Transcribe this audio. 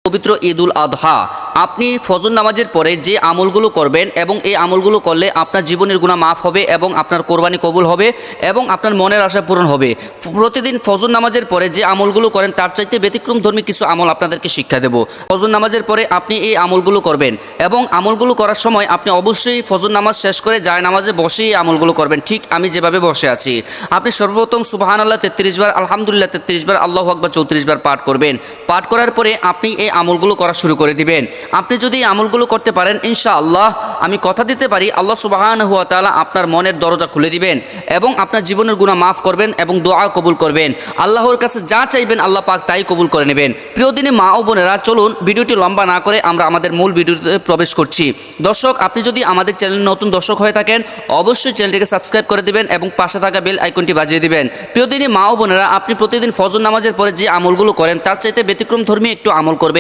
পবিত্র ঈদুল আযহা। আপনি ফজর নামাজের পরে যে আমলগুলো করবেন এবং এই আমলগুলো করলে আপনার জীবনের গুনাহ মাফ হবে এবং আপনার কোরবানি কবুল হবে এবং আপনার মনের আশা পূরণ হবে। প্রতিদিন ফজর নামাজের পরে যে আমলগুলো করেন তার চাইতে ব্যতিক্রমধর্মী কিছু আমল আপনাদেরকে শিক্ষা দেব। ফজর নামাজের পরে আপনি এই আমলগুলো করবেন এবং আমলগুলো করার সময় আপনি অবশ্যই ফজর নামাজ শেষ করে যায় নামাজে বসেই আমলগুলো করবেন, ঠিক আমি যেভাবে বসে আছি। আপনি সর্বপ্রথম সুবহানাল্লাহ 33 বার, আলহামদুলিল্লাহ 33 বার, আল্লাহু আকবার 34 বার পাঠ করবেন। পাঠ করার পরে আপনি এই আমলগুলো করা শুরু করে দিবেন। আপনি যদি এই আমলগুলো করতে পারেন ইনশাআল্লাহ আমি কথা দিতে পারি আল্লাহ সুবহানাহু ওয়া তাআলা আপনার মনের দরজা খুলে দিবেন এবং আপনার জীবনের গুনাহ মাফ করবেন এবং দোয়া কবুল করবেন। আল্লাহর কাছে যা চাইবেন আল্লাহ পাক তাই কবুল করে নেবেন। প্রিয় দিনী মা ও বোনেরা, চলুন ভিডিওটি লম্বা না করে আমরা আমাদের মূল ভিডিওতে প্রবেশ করছি। দর্শক, আপনি যদি আমাদের চ্যানেল নতুন দর্শক হয়ে থাকেন অবশ্যই চ্যানেলটিকে সাবস্ক্রাইব করে দিবেন এবং পাশে থাকা বেল আইকনটি বাজিয়ে দিবেন। প্রিয় দিনী মা ও বোনেরা, আপনি প্রতিদিন ফজর নামাজের পরে যে আমলগুলো করেন তার চাইতে ব্যতিক্রমধর্মী একটু আমল করবেন।